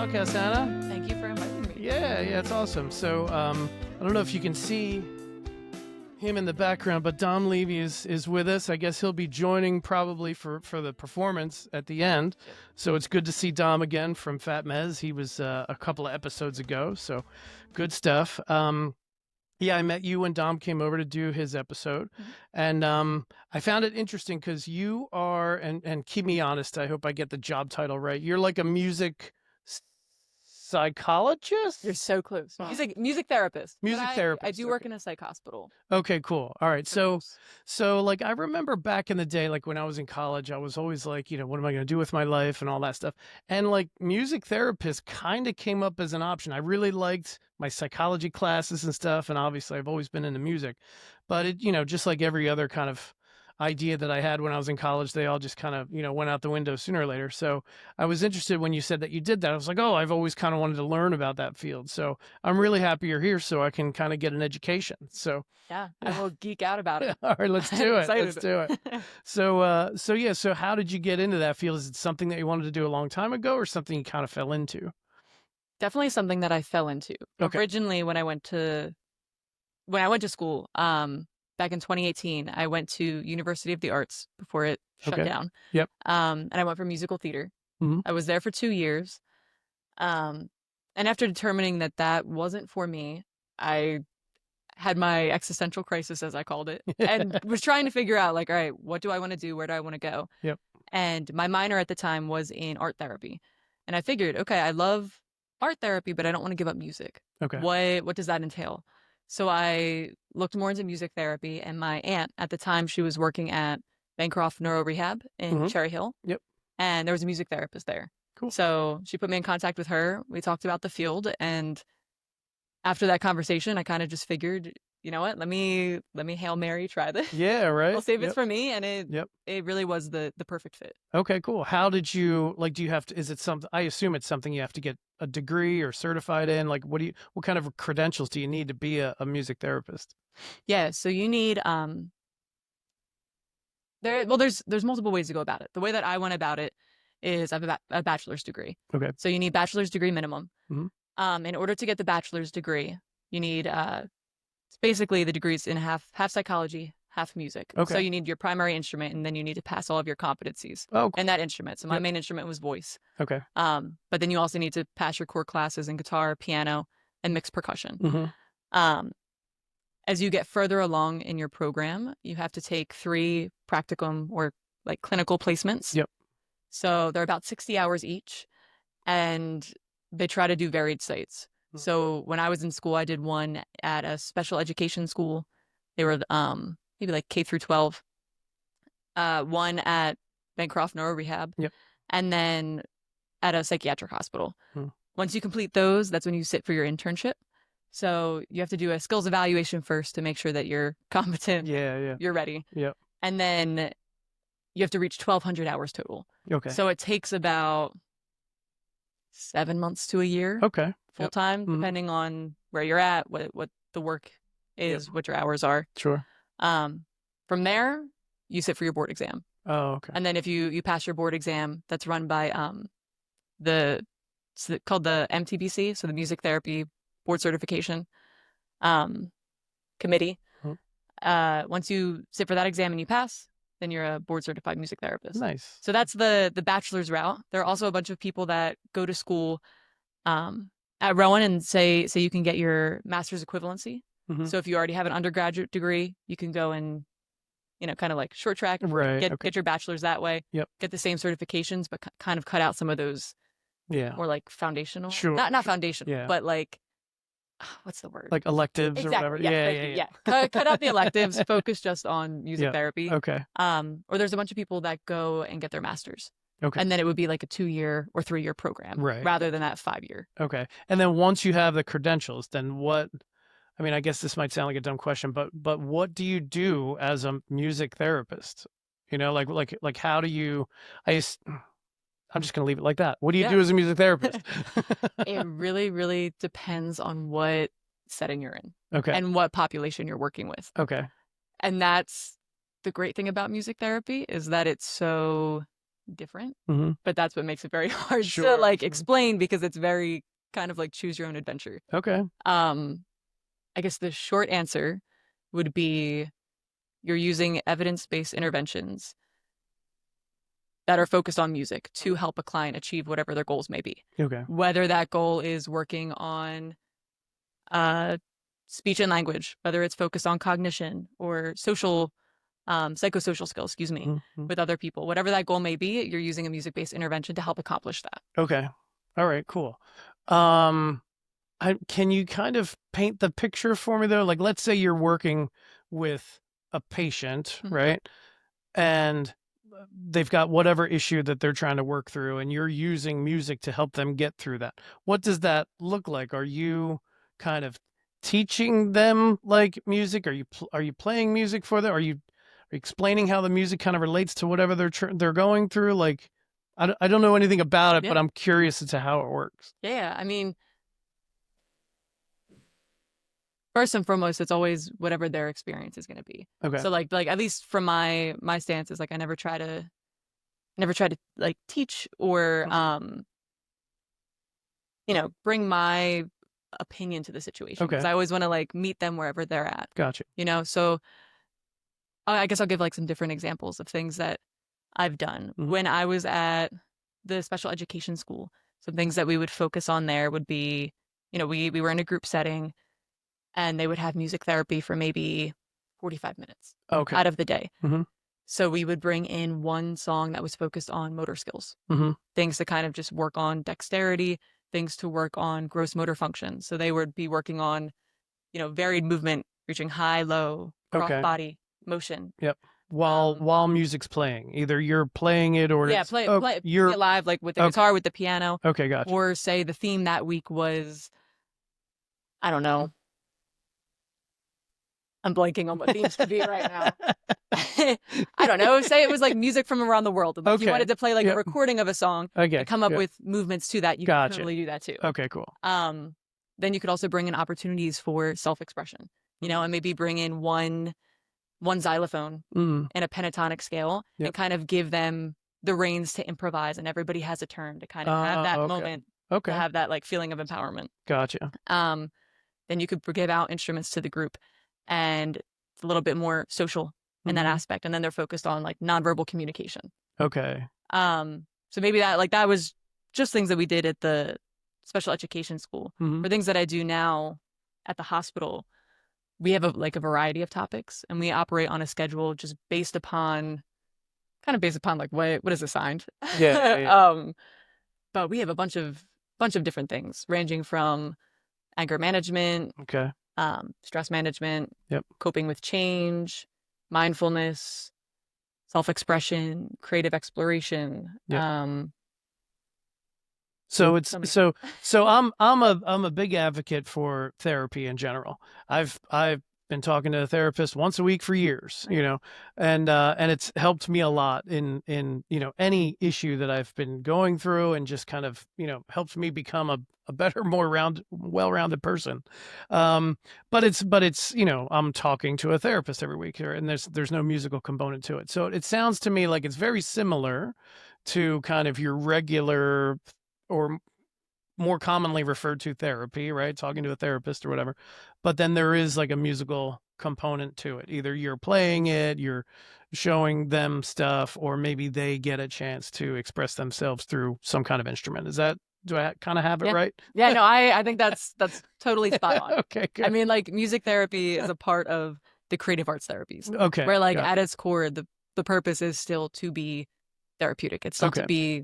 podcast, Anna. Thank you for inviting me. Yeah, it's awesome. So I don't know if you can see him in the background, but Dom Levy is with us. I guess he'll be joining probably for the performance at the end. Yep. So it's good to see Dom again from Fat Mezz. He was a couple of episodes ago, so good stuff. Yeah, I met you when Dom came over to do his episode, and I found it interesting because you are, and keep me honest, I hope I get the job title right. You're like a music psychologist? You're so close. Music therapist. Music But therapist. I do work in a psych hospital. Okay, cool. All right. So So like I remember back in the day, like when I was in college, I was always like, what am I going to do with my life and all that stuff. And like music therapist kind of came up as an option. I really liked my psychology classes and stuff. And obviously I've always been into music, but it, just like every other kind of idea that I had when I was in college, they all just kind of, went out the window sooner or later. So I was interested when you said that you did that. I was like, oh, I've always kind of wanted to learn about that field. So I'm really happy you're here so I can kind of get an education. So yeah, I will geek out about it. all right, let's do it. I'm Let's do it. So how did you get into that field? Is it something that you wanted to do a long time ago or something you kind of fell into? Definitely something that I fell into. Okay. Originally, when I went to school, back in 2018, I went to University of the Arts before it shut down. Yep. And I went for musical theater. Mhm. I was there for 2 years. And after determining that that wasn't for me, I had my existential crisis, as I called it, and was trying to figure out, like, all right, what do I want to do? Where do I want to go? Yep. And my minor at the time was in art therapy. And I figured, okay, I love art therapy, but I don't want to give up music. Okay. What does that entail? So I looked more into music therapy, and my aunt at the time, she was working at Bancroft Neuro Rehab in Cherry Hill. Yep. And there was a music therapist there. Cool. So she put me in contact with her. We talked about the field, and after that conversation, I kind of just figured, you know what, let me Hail Mary try this. Yeah, right. I'll save it for me, and it really was the perfect fit. Okay, cool. How did you, like, do you have to, is it something, I assume it's something you have to get a degree or certified in? Like, what kind of credentials do you need to be a music therapist? Yeah, so you need, there's multiple ways to go about it. The way that I went about it is I have a bachelor's degree. Okay. So you need bachelor's degree minimum. Mhm. In order to get the bachelor's degree, you need, basically the degrees in half psychology, half music. Okay. So you need your primary instrument, and then you need to pass all of your competencies in that instrument. So my main instrument was voice. Okay. But then you also need to pass your core classes in guitar, piano, and mixed percussion. Mm-hmm. As you get further along in your program, you have to take 3 practicum or like clinical placements. Yep. So they're about 60 hours each, and they try to do varied sites. So when I was in school, I did one at a special education school. They were maybe like K through 12. One at Bancroft Neuro Rehab. Yep. And then at a psychiatric hospital. Hmm. Once you complete those, that's when you sit for your internship. So you have to do a skills evaluation first to make sure that you're competent. Yeah. You're ready. Yep. And then you have to reach 1,200 hours total. Okay. So it takes about 7 months to a year. Okay. Full time, depending on where you're at, what the work is, what your hours are. Sure. From there, you sit for your board exam. Oh, okay. And then if you pass your board exam, that's run by called the MTBC, so the Music Therapy Board Certification Committee. Once you sit for that exam and you pass, then you're a board certified music therapist. Nice. So that's the bachelor's route. There are also a bunch of people that go to school at Rowan and say you can get your master's equivalency. So if you already have an undergraduate degree, you can go and, kind of like short track, get your bachelor's that way. Yep. Get the same certifications, but kind of cut out some of those more like foundational. Sure. Not foundational, but like, what's the word? Like electives or whatever. Yeah. Cut out the electives, focus just on music therapy. Okay. Or there's a bunch of people that go and get their master's. Okay. And then it would be like a 2-year or 3-year program rather than that 5-year. Okay. And then once you have the credentials, then what, I mean, I guess this might sound like a dumb question, but what do you do as a music therapist? Like how do you, I'm just going to leave it like that. What do you do as a music therapist? It really, really depends on what setting you're in. Okay. And what population you're working with. Okay. And that's the great thing about music therapy is that it's so different, Hmm. but that's what makes it very hard to Sure. like Sure. explain because it's very kind of like choose your own adventure. Okay. I guess the short answer would be you're using evidence-based interventions that are focused on music to help a client achieve whatever their goals may be. Okay. Whether that goal is working on uh, speech and language, whether it's focused on cognition or social, psychosocial skills, excuse me, Mhm. with other people, whatever that goal may be, you're using a music-based intervention to help accomplish that. Okay. All right, cool. Um, can you kind of paint the picture for me though? Like, let's say you're working with a patient, Mhm. right? And they've got whatever issue that they're trying to work through, and you're using music to help them get through that. What does that look like? Are you kind of teaching them like music? Are you playing music for them? Are you explaining how the music kind of relates to whatever they're going through? Like, I don't know anything about it, but Yeah. I'm curious as to how it works. Yeah. I mean, first and foremost, it's always whatever their experience is going to be. Okay. So like at least from my stance is like I never try to like teach or Mhm. bring my opinion to the situation because Okay. I always want to like meet them wherever they're at. Gotcha. So I guess I'll give like some different examples of things that I've done Mhm. when I was at the special education school. Some things that we would focus on there would be, we were in a group setting and they would have music therapy for maybe 45 minutes Okay. out of the day. Hmm. So we would bring in one song that was focused on motor skills, Hmm. things to kind of just work on dexterity, things to work on gross motor function. So they would be working on, varied movement, reaching high, low, cross Okay. body motion. Yep. While music's playing, either you're playing it or Yeah, it's oh play you're it live like with the okay. guitar, with the piano, Okay, gotcha. or say the theme that week was, I don't know, I'm blanking on what themes could be right now. I don't know. Say it was like music from around the world. And like you Okay. wanted to play like a Yep. recording of a song and Okay. come up Yep. with movements to that, you could Gotcha. totally do that too. Okay, cool. Then you could also bring in opportunities for self-expression, and maybe bring in one xylophone Mm. in a pentatonic scale and Yep. kind of give them the reins to improvise, and everybody has a turn to kind of have that Okay. moment to Okay. have that like feeling of empowerment. Gotcha. Then you could give out instruments to the group and it's a little bit more social in that Mhm. aspect. And then they're focused on like nonverbal communication. Okay. So maybe that was just things that we did at the special education school. Mhm. For things that I do now at the hospital, we have a variety of topics and we operate on a schedule just based upon like what is assigned. Yeah, yeah, yeah. But we have a bunch of different things ranging from anger management, Okay. stress management, Yep. coping with change, mindfulness, self-expression, creative exploration. Yep. So it's So many so things. so I'm a big advocate for therapy in general. I've been talking to a therapist once a week for years, and it's helped me a lot in any issue that I've been going through, and just kind of helped me become a better, more well-rounded person. Um, but it's I'm talking to a therapist every week here, and there's no musical component to it. So it sounds to me like it's very similar to kind of your regular or more commonly referred to therapy, right? Talking to a therapist or whatever. But then there is like a musical component to it. Either you're playing it, you're showing them stuff, or maybe they get a chance to express themselves through some kind of instrument. Do I kind of have it Yeah. right? Yeah, no, I think that's totally spot on. Okay, I good. mean, like music therapy is a part of the creative arts therapies, Okay, where like got at its core, the purpose is still to be therapeutic. It's still to okay. be,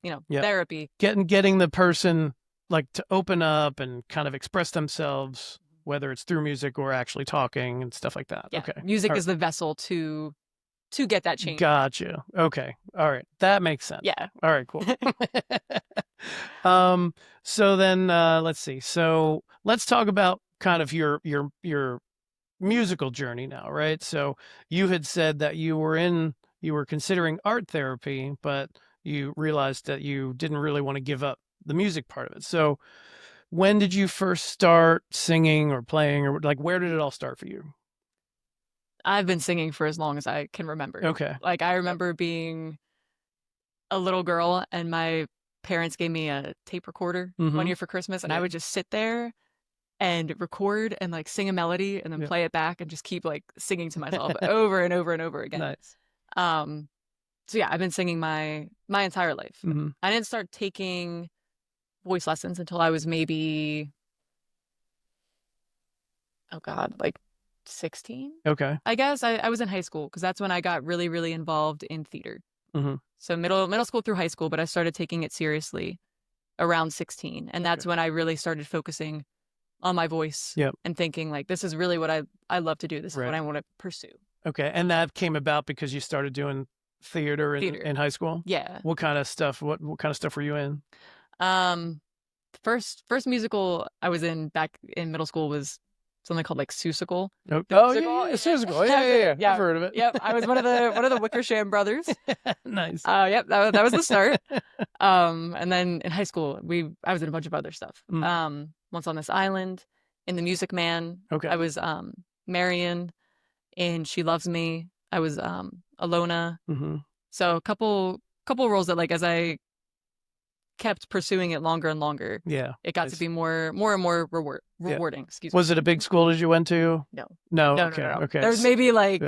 Yeah. therapy. Getting the person like to open up and kind of express themselves, whether it's through music or actually talking and stuff like that. Yeah. Okay. Music All right. is the vessel to get that change happen. Gotcha. Okay. All right. That makes sense. Yeah. All right, cool. Um, so then let's see. So let's talk about kind of your musical journey now, right? So you had said that you were considering art therapy, but you realized that you didn't really want to give up the music part of it. So when did you first start singing or playing, or like where did it all start for you? I've been singing for as long as I can remember. Okay. Like I remember being a little girl, and my parents gave me a tape recorder one year for Christmas, and I would just sit there and record and like sing a melody and then play it back and just keep like singing to myself over and over and over again. Nice. So yeah, I've been singing my entire life. I didn't start taking voice lessons until I was maybe, oh God, like 16. Okay. I guess I was in high school because that's when I got really, really involved in theater. So middle school through high school, but I started taking it seriously around 16. And that's when I really started focusing on my voice and thinking like, this is really what I love to do. This is what I want to pursue. Okay. And that came about because you started doing theater in high school? Yeah. What kind of stuff? What kind of stuff were you in? First musical I was in back in middle school was something called like Seussical. Oh yeah, Seussical. Yeah. I've heard of it. Yep, I was one of the Wickersham brothers. Nice. Yep, that was the start. And then in high school I was in a bunch of other stuff. Once on This Island, in The Music Man. Okay. I was Marion in She Loves Me. I was Alona. So a couple roles that like as I kept pursuing it longer and longer. Yeah. It got to be more and more rewarding. Excuse me. Was it a big school that you went to? No. Okay. There was maybe like,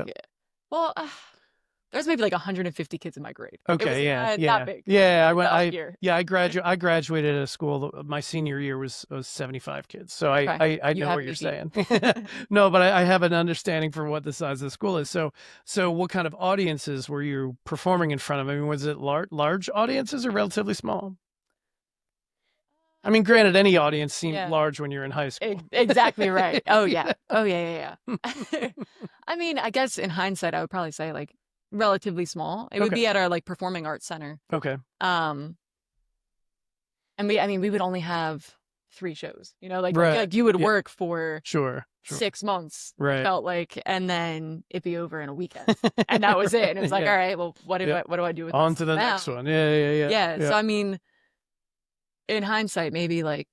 there's maybe like 150 kids in my grade. Okay. Not big. Yeah. I graduated at a school. My senior year was 75 kids. So I know what you're saying. No, but I have an understanding for what the size of the school is. So what kind of audiences were you performing in front of? I mean, was it large audiences or relatively small? I mean, granted, any audience seems large when you're in high school. Exactly right. Oh yeah. I mean, I guess in hindsight, I would probably say like relatively small. It would be at our like performing arts center. Okay. And we would only have 3 shows. You know, like you would work for 6 months. Right. Felt like, and then it'd be over in a weekend, and that was it. And it was like, all right, well, what do I do with on this to the now? next one? Yeah. So I mean, in hindsight, maybe like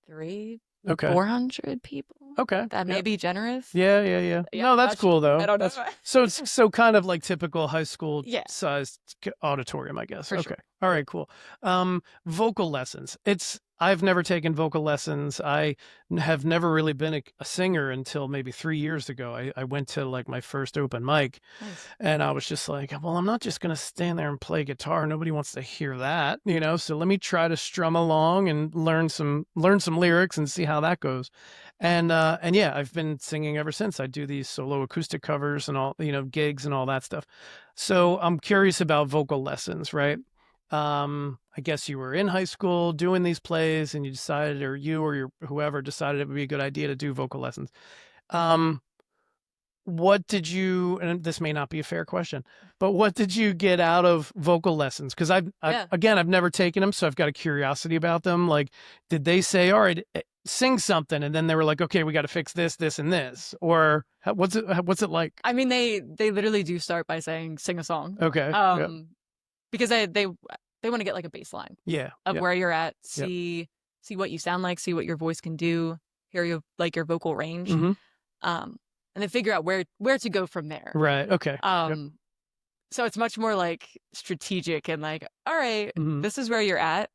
400 people. Okay. That may be generous. Yeah. No, that's cool though. I don't know. So it's kind of like typical high school sized auditorium, I guess. For okay. Sure. All right, cool. Vocal lessons. I've never taken vocal lessons. I have never really been a singer until maybe 3 years ago. I went to like my first open mic. Nice. And I was just like, well, I'm not just going to stand there and play guitar. Nobody wants to hear that, so let me try to strum along and learn some lyrics and see how that goes. And yeah, I've been singing ever since. I do these solo acoustic covers and all, gigs and all that stuff. So I'm curious about vocal lessons, right? I guess you were in high school doing these plays and you decided, or whoever decided it would be a good idea to do vocal lessons. What did you, and this may not be a fair question, but what did you get out of vocal lessons? Because I've never taken them, so I've got a curiosity about them. Like, did they say, all right, sing something, and then they were like, okay, we got to fix this, this, and this, or what's it like? I mean, they literally do start by saying, sing a song. Okay. Because they want to get like a baseline of where you're at, see what you sound like, see what your voice can do, hear your vocal range, and then figure out where to go from there. Right. Okay. So it's much more like strategic and like, all right, this is where you're at.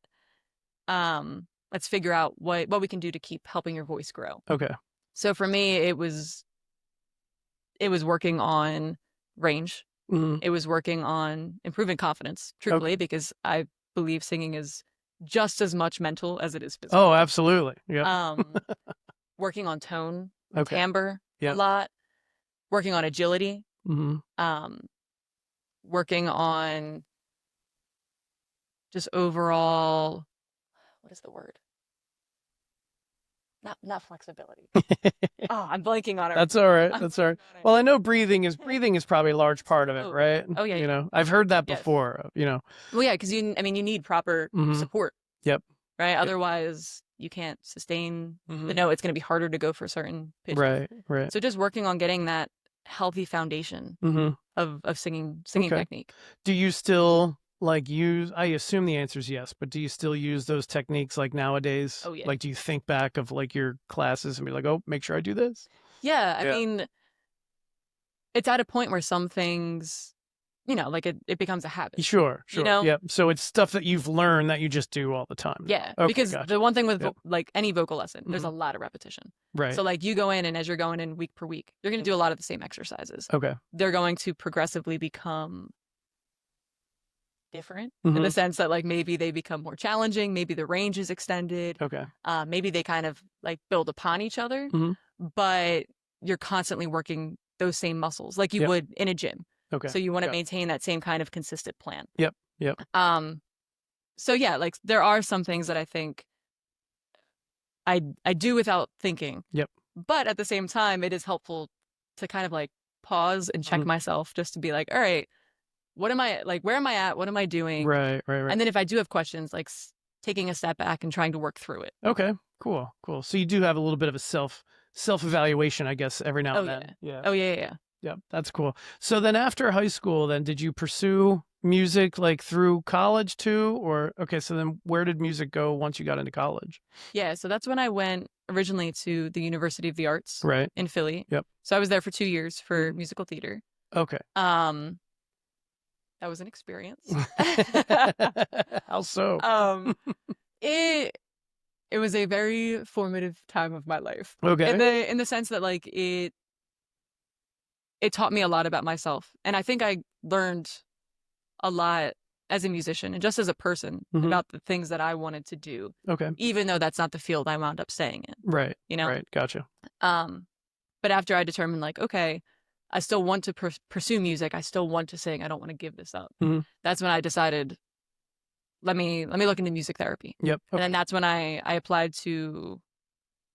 Let's figure out what we can do to keep helping your voice grow. Okay. So for me, it was working on range. It was working on improving confidence, truthfully, because I believe singing is just as much mental as it is physical. Oh, absolutely. Yeah. Working on tone, timbre a lot. Working on agility. Working on just overall, what is the word? Not flexibility. I'm blanking on it. That's all right. That's all right. Well, I know breathing is probably a large part of it, right? Oh yeah. I've heard that before. Well, yeah, because you need proper support. Yep. Right. Otherwise, you can't sustain the note. It's going to be harder to go for certain pitches. Right. So just working on getting that healthy foundation of singing technique. Do you still use, I assume the answer is yes, but do you still use those techniques like nowadays? Oh yeah. Like, do you think back of like your classes and be like, oh, make sure I do this? Yeah. I mean, it's at a point where some things like it becomes a habit. Sure. know? Yep. So it's stuff that you've learned that you just do all the time. Yeah, Okay, because gotcha. the one thing with Yep. like any vocal lesson, there's a lot of repetition. Right. So like you go in, and as you're going in week per week, you're going to do a lot of the same exercises. Okay. They're going to progressively become different in the sense that like maybe they become more challenging, maybe the range is extended. Okay. Maybe they kind of like build upon each other, but you're constantly working those same muscles like you would in a gym. Okay. So you want to maintain that same kind of consistent plan. Yep. So yeah, like there are some things that I think I do without thinking. Yep. But at the same time, it is helpful to kind of like pause and check myself just to be like, all right, what am I like? Where am I at? What am I doing? Right. And then if I do have questions, like taking a step back and trying to work through it. Okay. Cool. So you do have a little bit of a self-evaluation, I guess, every now and then. Yeah. Oh yeah. Yep. That's cool. So then after high school, then did you pursue music like through college too? Or okay, so then where did music go once you got into college? Yeah. So that's when I went originally to the University of the Arts in Philly. Yep. So I was there for 2 years for musical theater. Okay. That was an experience. How so? It was a very formative time of my life. Okay. In the sense that like it taught me a lot about myself, and I think I learned a lot as a musician and just as a person about the things that I wanted to do. Okay. Even though that's not the field I wound up staying in. Right. You know. Right. Gotcha. But after I determined like, okay, I still want to pursue music. I still want to sing. I don't want to give this up. That's when I decided, let me look into music therapy. Yep. Okay. And then that's when I applied to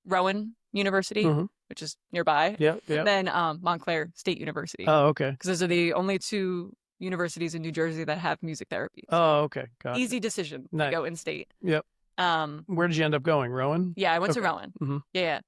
Rowan University, which is nearby. Yep. And then Montclair State University. Oh, okay. Because those are the only 2 universities in New Jersey that have music therapy. So oh, okay. Gotcha. Easy decision to go in state. Yep. Where did you end up going? Rowan? Yeah, I went to Rowan. Yeah.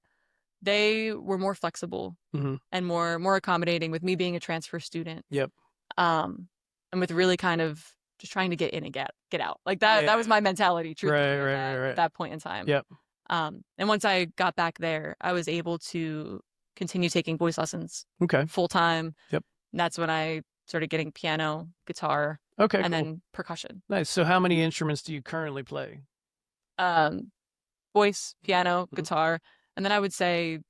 They were more flexible and more accommodating with me being a transfer student. Yep. And with really kind of just trying to get in and get out. Like that was my mentality, truthfully, at that point in time. Yep. And once I got back there, I was able to continue taking voice lessons full time. Yep. And that's when I started getting piano, guitar, and then percussion. Nice. So how many instruments do you currently play? Voice, piano, guitar, and then I would say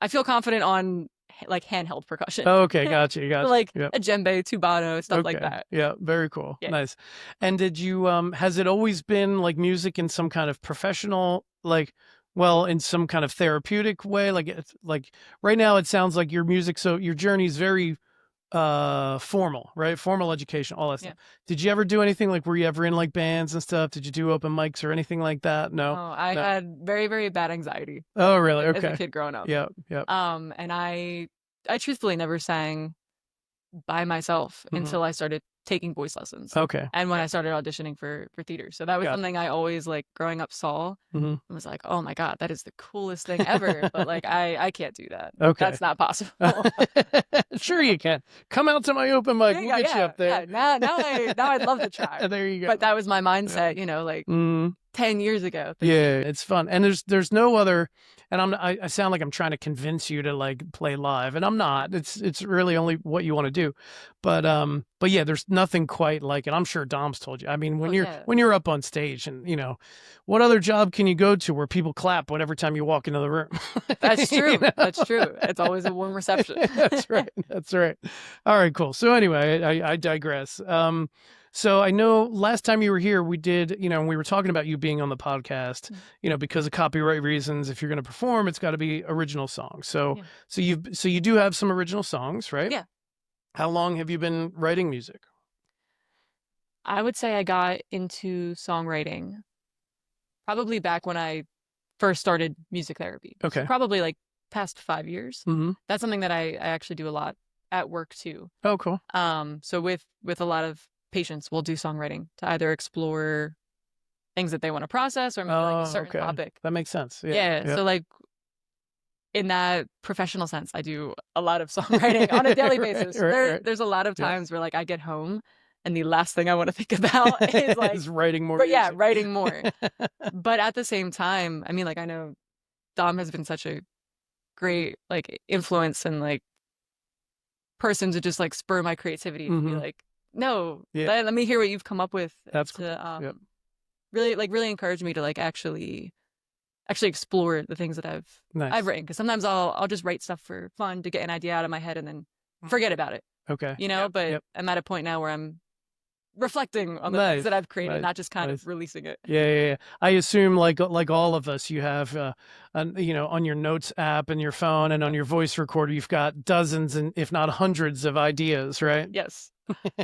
I feel confident on like handheld percussion. Oh, okay, gotcha. Like a djembe, tubato, stuff like that. Yeah, very cool. Yeah. Nice. And did you has it always been like music in some kind of professional, like, well, in some kind of therapeutic way? Like it's like right now it sounds like your music, so your journey is very formal, right? Formal education, all that stuff. Did you ever do anything like, were you ever in like bands and stuff? Did you do open mics or anything like that? No. Oh, I had very, very bad anxiety. Oh, really? Okay. As a kid growing up. Yeah. And I truthfully never sang by myself until I started taking voice lessons. Okay. And when I started auditioning for theater. So that was something I always like growing up saw and was like, oh my God, that is the coolest thing ever. But like, I can't do that. Okay. That's not possible. Sure you can. Come out to my open mic. We'll get you up there. Yeah. Now I'd love to try. There you go. But that was my mindset, you know, like 10 years ago. Yeah, it's fun. And there's no other, and I sound like I'm trying to convince you to like play live, and I'm not. It's really only what you want to do. But yeah, there's nothing quite like it. I'm sure Dom's told you. I mean, when you're up on stage, and you know, what other job can you go to where people clap every time you walk into the room? That's true. You know? That's true. It's always a warm reception. That's right. All right, cool. So anyway, I digress. So I know last time you were here, we did, you know, we were talking about you being on the podcast, you know, because of copyright reasons. If you're going to perform, it's got to be original songs. So you do have some original songs, right? Yeah. How long have you been writing music? I would say I got into songwriting probably back when I first started music therapy. Okay. So probably like past 5 years. Mm-hmm. That's something that I actually do a lot at work too. Oh, cool. So with a lot of patients, we'll do songwriting to either explore things that they want to process or maybe like a certain topic. That makes sense. Yeah. So like in that professional sense, I do a lot of songwriting on a daily basis. There's a lot of times where like I get home and the last thing I want to think about is like is writing more. But yeah, writing more. But at the same time, I mean, like I know Dom has been such a great like influence and like person to just like spur my creativity to be like, no, Yeah. let me hear what you've come up with That's cool. to Yep. really encourage me to like actually explore the things that I've Nice. written. Because sometimes I'll just write stuff for fun to get an idea out of my head and then forget about it, Okay. you know. Yep. But Yep. I'm at a point now where I'm reflecting on the things Nice. that I've created, Nice. not just kind Nice. of releasing it. Yeah, yeah, yeah. I assume like all of us, you have you know, on your notes app and your phone and on your voice recorder, you've got dozens and if not hundreds of ideas, right? Yes,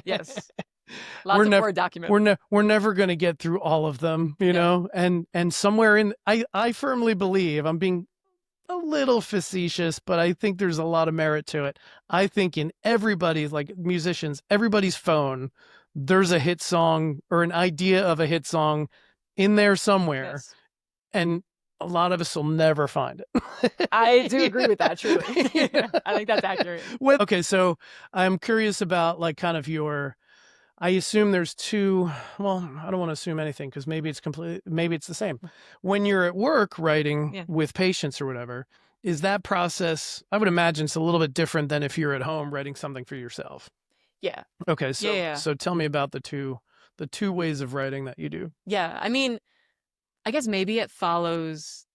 yes, we're lots of never Word documents. we're never going to get through all of them, you know. And somewhere in I firmly believe, I'm being a little facetious, but I think there's a lot of merit to it. I think in everybody's, like musicians, everybody's phone, there's a hit song or an idea of a hit song in there somewhere, Yes, and a lot of us will never find it. I do agree with that. Truly, I think that's accurate. Okay, so I'm curious about like kind of your. I assume there's two. Well, I don't want to assume anything because maybe it's the same. When you're at work writing Yeah. with patients or whatever, is that process? I would imagine it's a little bit different than if you're at home writing something for yourself. Yeah. Okay, so Yeah. so tell me about the two ways of writing that you do. Yeah. I mean, I guess maybe it follows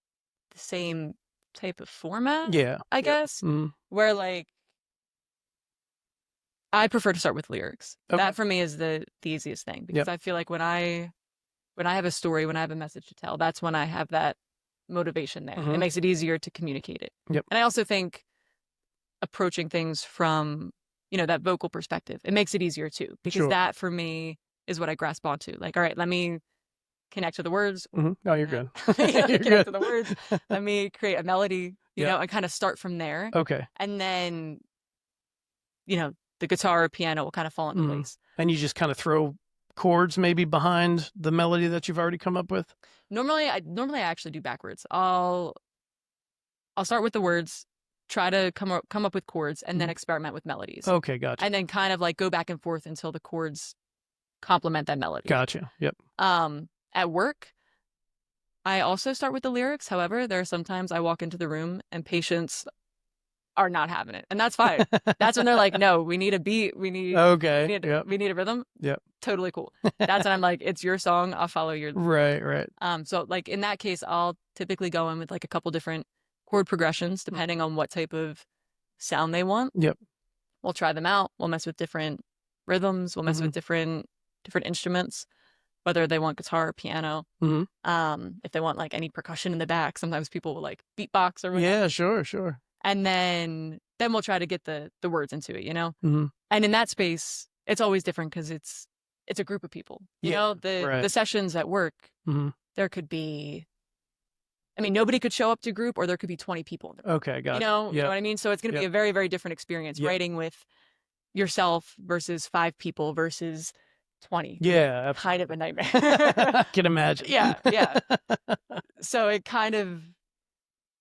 the same type of format. Yeah, I guess where like I prefer to start with lyrics. Okay. That for me is the easiest thing because I feel like when I have a story, when I have a message to tell, that's when I have that motivation there. It makes it easier to communicate it. Yep. And I also think approaching things from, you know, that vocal perspective, it makes it easier too, because that for me is what I grasp onto. Like, all right, let me connect to the words. No, you're good. You're connect to the words. Let me create a melody, you know, and kind of start from there. Okay. And then, you know, the guitar or piano will kind of fall into place. And you just kind of throw chords maybe behind the melody that you've already come up with? Normally I actually do backwards. I'll start with the words, try to come up with chords, and then experiment with melodies. Okay, gotcha. And then kind of like go back and forth until the chords complement that melody. Gotcha. Yep. At work, I also start with the lyrics. However, there are sometimes I walk into the room and patients are not having it, and that's fine. That's when they're like, "No, we need a beat. We need we need a rhythm." Yep. Totally cool. That's when I'm like, "It's your song. I'll follow your." Right. So like in that case, I'll typically go in with like a couple different chord progressions depending on what type of sound they want. Yep. We'll try them out. We'll mess with different rhythms. We'll mess with different instruments, whether they want guitar or piano. If they want like any percussion in the back, sometimes people will like beatbox or whatever. Yeah, sure. And then we'll try to get the words into it, you know? And in that space, it's always different because it's a group of people. You know, the sessions at work, there could be, I mean, nobody could show up to group, or there could be 20 people. Okay, got it. You know what I mean? So it's going to be a very, very different experience writing with yourself versus 5 people versus 20. Yeah. Kind of a nightmare. I can imagine. Yeah. So it kind of,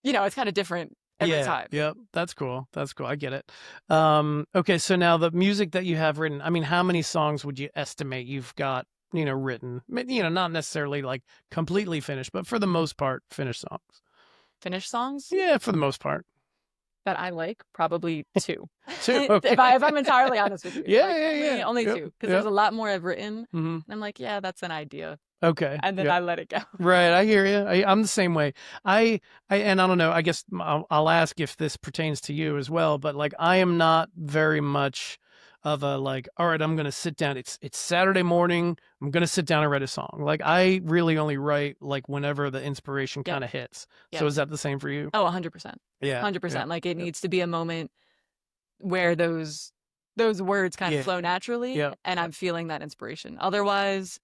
you know, it's kind of different every time. Yep. That's cool. I get it. Okay. So now the music that you have written, I mean, how many songs would you estimate you've got, you know, written? You know, not necessarily like completely finished, but for the most part, finished songs. Finished songs? Yeah, for the most part. That I like, probably 2. 2. Okay. if I'm entirely honest with you. Yeah. Only 2. Because there's a lot more I've written. And I'm like, yeah, that's an idea. Okay. And then I let it go. Right. I hear you. I'm the same way. And I don't know, I guess I'll ask if this pertains to you as well, but like, I am not very much of a like, all right, I'm going to sit down. It's Saturday morning. I'm going to sit down and write a song. Like, I really only write like whenever the inspiration kind of hits. So is that the same for you? Oh, 100%. Yeah. 100%. Like it needs to be a moment where those words kind of flow naturally and I'm feeling that inspiration. Otherwise,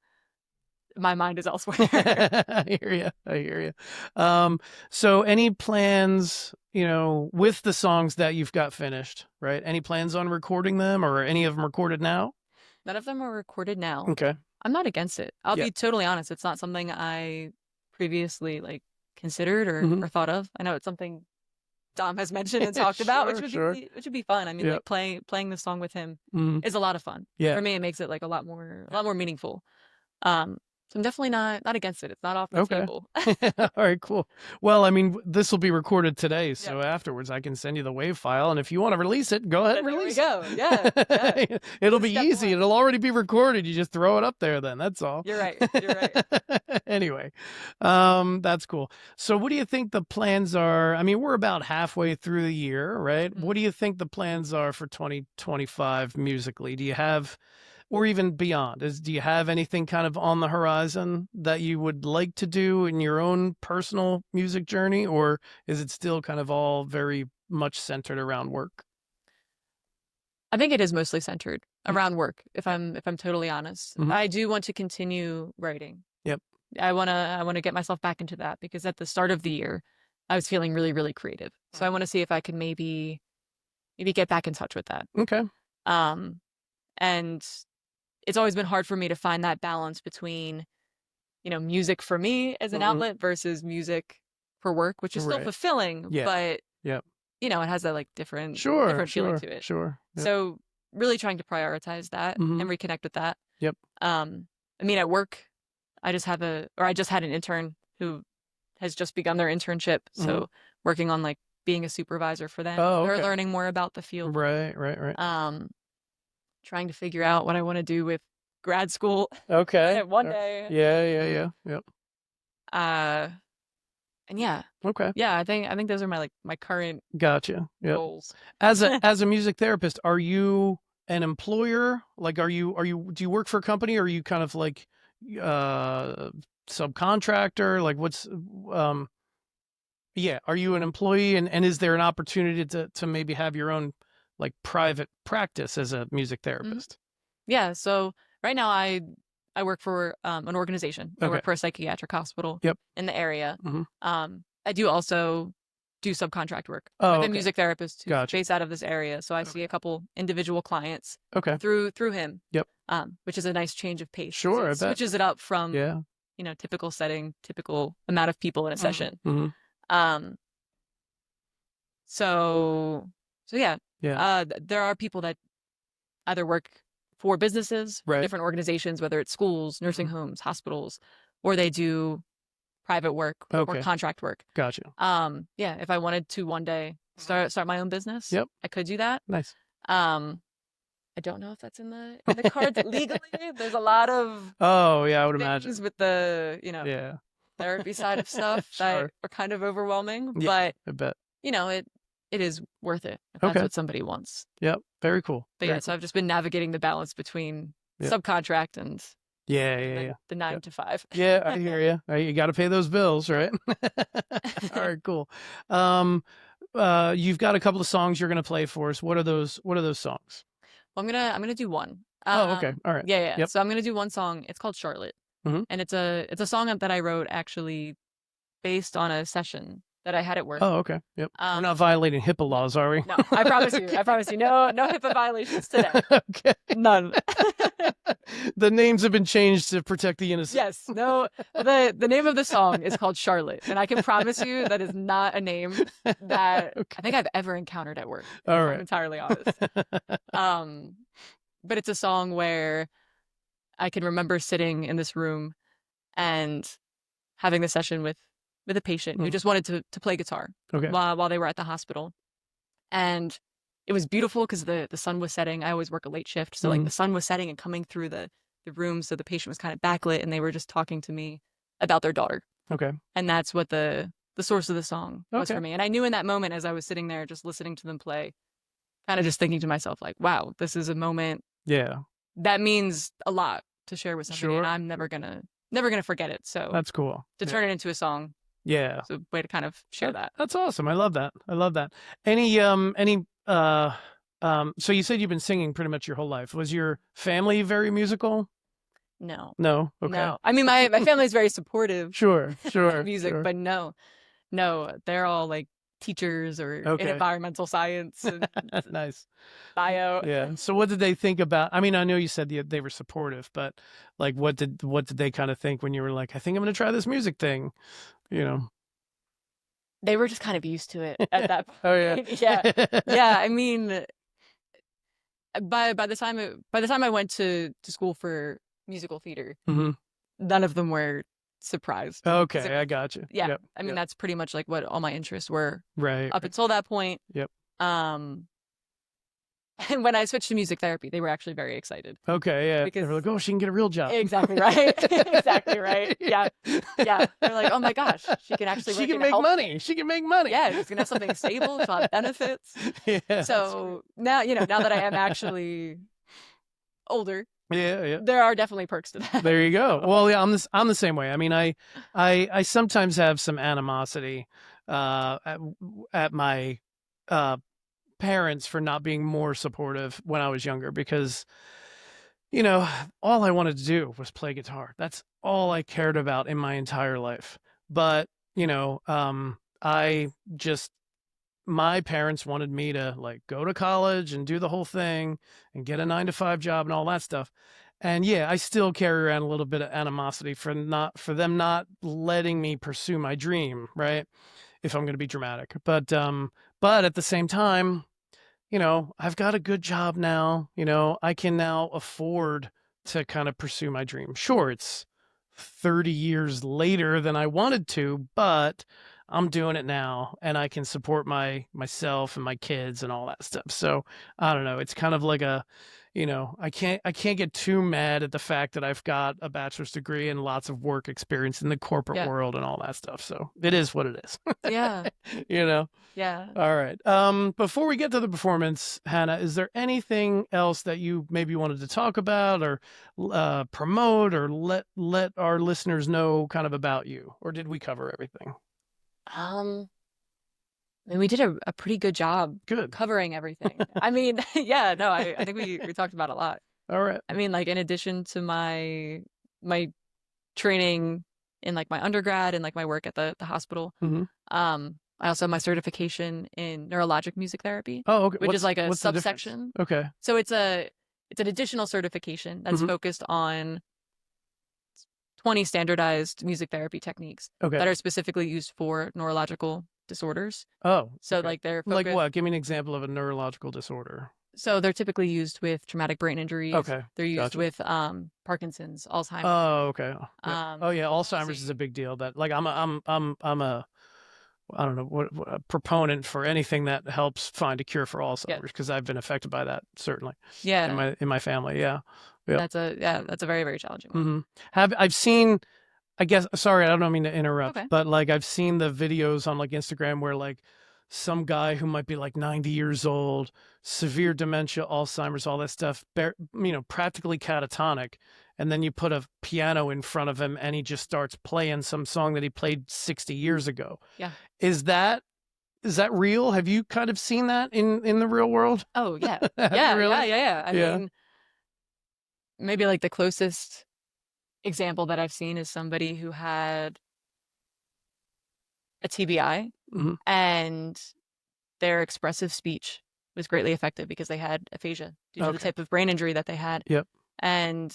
my mind is elsewhere. I hear you. So any plans, you know, with the songs that you've got finished, right? Any plans on recording them, or any of them recorded now? None of them are recorded now. Okay. I'm not against it. I'll be totally honest. It's not something I previously like considered or thought of. I know it's something Dom has mentioned and talked about, which would be fun. I mean, like playing the song with him is a lot of fun. For me, it makes it like a lot more meaningful. So I'm definitely not against it. It's not off the Okay. table. All right, cool. Well, I mean, this will be recorded today, Yep. so afterwards I can send you the WAV file, and if you want to release it, go ahead and There we release go. Yeah. Yeah. it. This It'll is be step easy. one. It'll already be recorded. You just throw it up there then. That's all. You're right. You're right. Anyway, that's cool. So what do you think the plans are? I mean, we're about halfway through the year, right? Mhm. What do you think the plans are for 2025 musically? Do you have, or even beyond, do you have anything kind of on the horizon that you would like to do in your own personal music journey, or is it still kind of all very much centered around work? I think it is mostly centered Mm. around work, if I'm totally honest. Mhm. I do want to continue writing. Yep. I wanna get myself back into that because at the start of the year, I was feeling really, really creative. So I want to see if I can maybe get back in touch with that. Okay. Um, and it's always been hard for me to find that balance between, music for me as an Mhm. outlet versus music for work, which is still Right. fulfilling, Yeah. but Yep. it has that like different Sure. different feeling Sure. to it. Sure. Yep. So really trying to prioritize that Mhm. and reconnect with that. Yep. I mean, at work, I just had an intern who has just begun their internship. Mhm. So working on like being a supervisor for them. Oh, They're okay. learning more about the field. Right. Right. Right. Um, Trying to figure out what I want to do with grad school Okay. one day. Yeah. Yeah. Yeah. Yep. Uh, and yeah, Okay. yeah, I think those are my current Gotcha. Yep. goals. As a music therapist, are you an employer? Like, do you work for a company, or are you kind of like uh subcontractor? Like, um yeah, are you an employee, and is there an opportunity to maybe have your own like private practice as a music Mhm. therapist? Yeah. So right now I work for an organization. I Okay. work for a psychiatric hospital Yep. in the area. Hmm. I do also do subcontract work Oh, with a okay. music therapist who's Gotcha. based out of this area. So I see Okay. a couple individual clients Okay. through him, Yep. which is a nice change of pace because Sure, it I bet. switches it up from Yeah. typical setting, typical amount of people in a session. Hmm. Um, so yeah, Yeah. there are people that either work for businesses, for Right. different organizations, whether it's schools, nursing Mhm. homes, hospitals, or they do private work or Okay. contract work. Gotcha. Yeah, if I wanted to one day start my own business, Yep. I could do that. Nice. Um, I don't know if that's in the cards legally. There's a lot of Oh, yeah, I would things imagine. with the, Yeah. therapy side of stuff that Sure. are kind of overwhelming, Yeah, but I bet. it is worth it if that's Okay. what somebody wants. Yep. Very cool. But yeah, Very so cool. I've just been navigating the balance between Yep. subcontract and Yeah, and yeah, then yeah. the 9 Yep. to 5. Yeah, I hear you. You got to pay those bills, right? All right, cool. Um, you've got a couple of songs you're gonna play for us. What are those songs? Well, I'm gonna do one. Oh, okay. All right. Yeah, yeah. Yep. So I'm gonna do one song. It's called Charlotte, Hmm. and it's a song that I wrote actually based on a session that I had at work. Oh, okay. Yep. We're not Um, violating HIPAA no, laws, are we? no, I promise you. I promise you. No HIPAA violations today. Okay. None. The names have been changed to protect the innocent. Yes. No. The name of the song is called Charlotte, and I can promise you that is not a name that Okay. I think I've ever encountered at work. All If right. I'm entirely honest. But it's a song where I can remember sitting in this room and having the session with a patient who Mhm. just wanted to play guitar Okay. while they were at the hospital. And it was beautiful because the sun was setting. I always work a late shift. So like Mhm. the sun was setting and coming through the room. So the patient was kind of backlit and they were just talking to me about their daughter. Okay. And that's what the source of the song was Okay. for me. And I knew in that moment as I was sitting there just listening to them play, kind of just thinking to myself, like, wow, this is a moment Yeah. that means a lot to share with somebody. And Sure. I'm never gonna forget it. So That's cool. to Yeah. turn it into a song Yeah. is a way to kind of share that. That's awesome. I love that. I love that. Any so you said you've been singing pretty much your whole life. Was your family very musical? No. No. Okay. No. I mean, my family is very supportive Sure. of Sure. music, Sure. but no, they're all like teachers or in Okay. environmental science and Nice. bio. Yeah. So what did they think about? I mean, I know you said they were supportive, but like, what did they kind of think when you were like, I think I'm going to try this music thing? You know. They were just kind of used to it at that point. Oh yeah. Yeah. Yeah. I mean, by the time I went to school for musical theater, Hmm. none of them were surprised. 'Cause Okay, I got you. yeah, Yep. I mean, Yep. that's pretty much like what all my interests were Right. up until that point. Yep. Um, and when I switched to music therapy, they were actually very excited Okay, yeah. They because were like, "Oh, she can get a real job." exactly right. Exactly right. Yeah. Yeah. They're like, oh my gosh, she can actually She work can in make help. money. She can make money. Yeah, she's gonna have something stable, she'll have benefits. Yeah, that's great. So now, now that I am actually older, Yeah, yeah. there are definitely perks to that. There you go. Well, yeah, I'm the same way. I mean, I sometimes have some animosity at my uh parents for not being more supportive when I was younger because all I wanted to do was play guitar. That's all I cared about in my entire life. But, I just my parents wanted me to like go to college and do the whole thing and get a 9 to 5 job and all that stuff. And yeah, I still carry around a little bit of animosity for them not letting me pursue my dream, right? If I'm going to be dramatic. But at the same time, I've got a good job now. I can now afford to kind of pursue my dream. Sure, it's 30 years later than I wanted to, but I'm doing it now and I can support myself and my kids and all that stuff. So I don't know. It's kind of like I can't get too mad at the fact that I've got a bachelor's degree and lots of work experience in the corporate Yeah. world and all that stuff. So it is what it is. Yeah. you know? Yeah. All right. Before we get to the performance, Hannah, is there anything else that you maybe wanted to talk about or promote or let our listeners know kind of about you? Or did we cover everything? Um, I mean, we did a pretty good job Good. covering everything. I mean, yeah, no, I think we talked about a lot. All right. I mean, like in addition to my training in like my undergrad and like my work at the hospital, Mm-hmm. I also have my certification in neurologic music therapy, Oh, okay. which is like a what's the difference? subsection. Okay. So it's an additional certification that's Mhm. focused on 20 standardized music therapy techniques Okay. that are specifically used for neurological disorders. Oh, So okay. like they're Like focused, what? Give me an example of a neurological disorder. so they're typically used with traumatic brain injuries. Okay. They're used Gotcha. with Parkinson's, Alzheimer's. Oh, okay. Yep. Oh, yeah. Alzheimer's epilepsy. is a big deal. That like I'm a I don't know what a proponent for anything that helps find a cure for Yeah. Alzheimer's because I've been affected by that certainly in Yeah. my family. Yeah. Yep. That's a very, very challenging one. I've seen I guess sorry, I don't mean to interrupt, Okay. but like I've seen the videos on like Instagram where like some guy who might be like 90 years old, severe dementia, Alzheimer's, all that stuff, practically catatonic, and then you put a piano in front of him and he just starts playing some song that he played 60 years ago. Yeah. Is that real? Have you kind of seen that in the real world? Oh yeah. Have you Yeah, really? yeah. I Yeah. mean, maybe like the closest example that I've seen is somebody who had a TBI Mhm. and their expressive speech was greatly affected because they had aphasia due to the Okay. type of brain injury that they had. Yep. And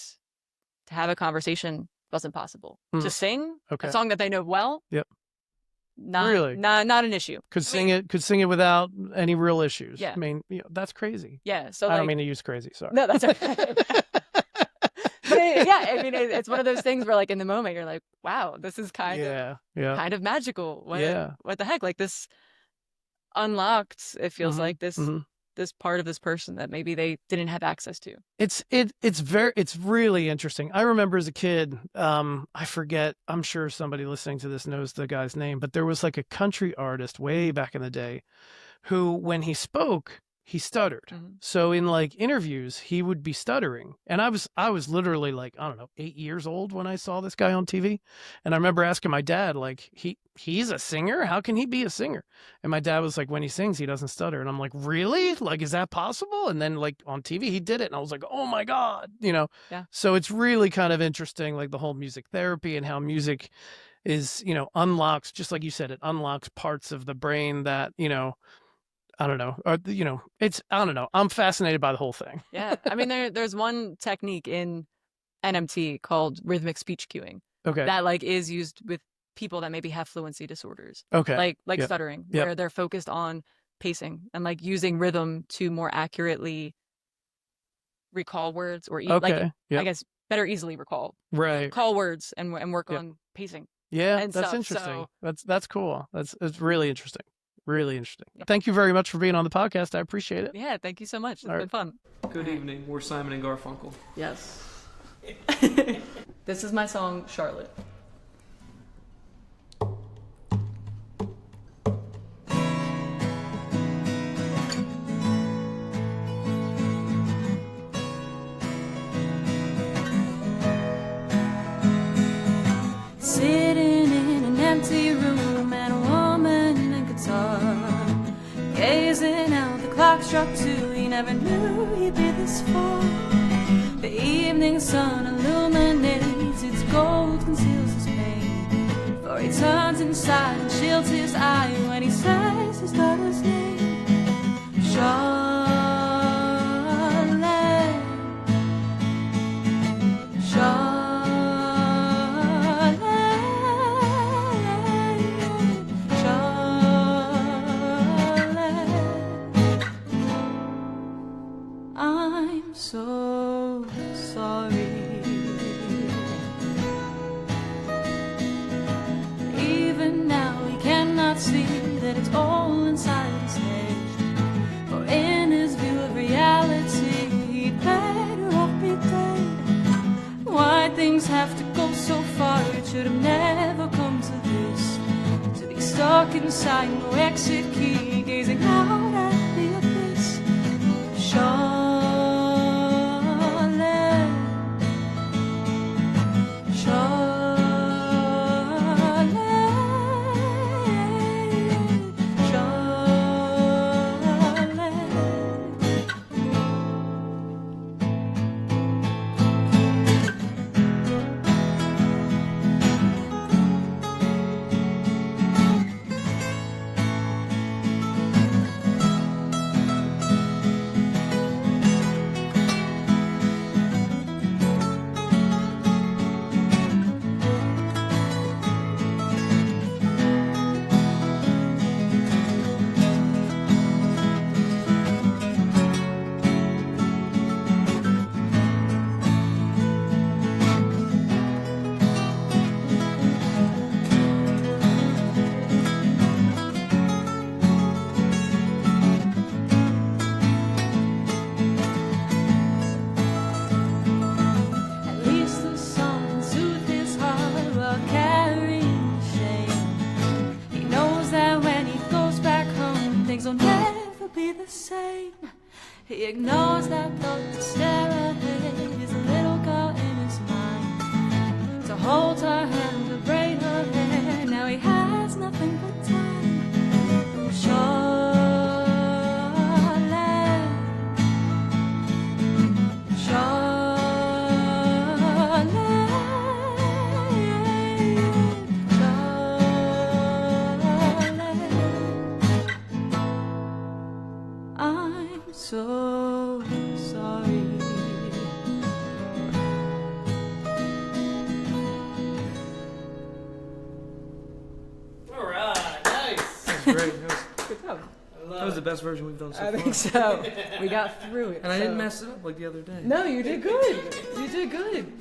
to have a conversation wasn't possible. Mm. To sing Okay. a song that they know well, Yep. not Really? not an issue. Could sing it without any real issues. Yeah. I mean, that's crazy. Yeah. So I don't like, mean to use crazy, sorry. no, that's okay. But yeah, I mean, it's one of those things where like in the moment you're like, wow, this is kind of magical. What the heck? Like this unlocked, it feels like this part of this person that maybe they didn't have access to. It's really interesting. I remember as a kid, I forget, I'm sure somebody listening to this knows the guy's name, but there was like a country artist way back in the day who, when he spoke, he stuttered. Mhm. So in like interviews, he would be stuttering. And I was literally like, I don't know, 8 years old when I saw this guy on TV. And I remember asking my dad, like, he's a singer? How can he be a singer? And my dad was like, when he sings, he doesn't stutter. And I'm like, really? Like, is that possible? And then like on TV, he did it. And I was like, oh my God, Yeah. So it's really kind of interesting, like the whole music therapy and how music is, unlocks, just like you said, it unlocks parts of the brain that, I don't know. Or, I don't know. I'm fascinated by the whole thing. Yeah. I mean, there's one technique in NMT called rhythmic speech cueing Okay. that like is used with people that maybe have fluency disorders. Okay. Like Yep. stuttering, Yep. where they're focused on pacing and like using rhythm to more accurately recall words or Okay. I guess better easily recall Right. words and work Yeah. on pacing. Yeah, And that's stuff, interesting. so- That's cool. It's really interesting. Really interesting. Yep. Thank you very much for being on the podcast. I appreciate it. Yeah, thank you so much. It's All been fun. Good evening. We're Simon and Garfunkel. Yes. This is my song, Charlotte. Sitting in an empty room and a woman and a guitar, gazing out, the clock struck 2. He never knew he'd be this far. The evening sun illuminates, its gold conceals his pain. For he turns inside and shields his eye when he says his daughter's name. Charlotte, Charlotte. I'm so sorry. Even now he cannot see that it's all inside his head. For in his view of reality, he'd better off be dead. Why things have to go so far, it should have never come to this. To be stuck inside, no exit key, gazing out at the abyss. Charlotte, at least the song can soothe his heart while carrying shame. He knows that when he goes back home, things will never be the same. He ignores that thought to stare ahead, his little girl in his mind. To hold her hand, to braid her hair, now he has nothing but time. Charlotte, I'm so sorry. All right, nice. That's great. Good job. That was the best version we've done so I far. think so. We got through it. And I didn't so- mess it up like the other day. No, you did good. You did good.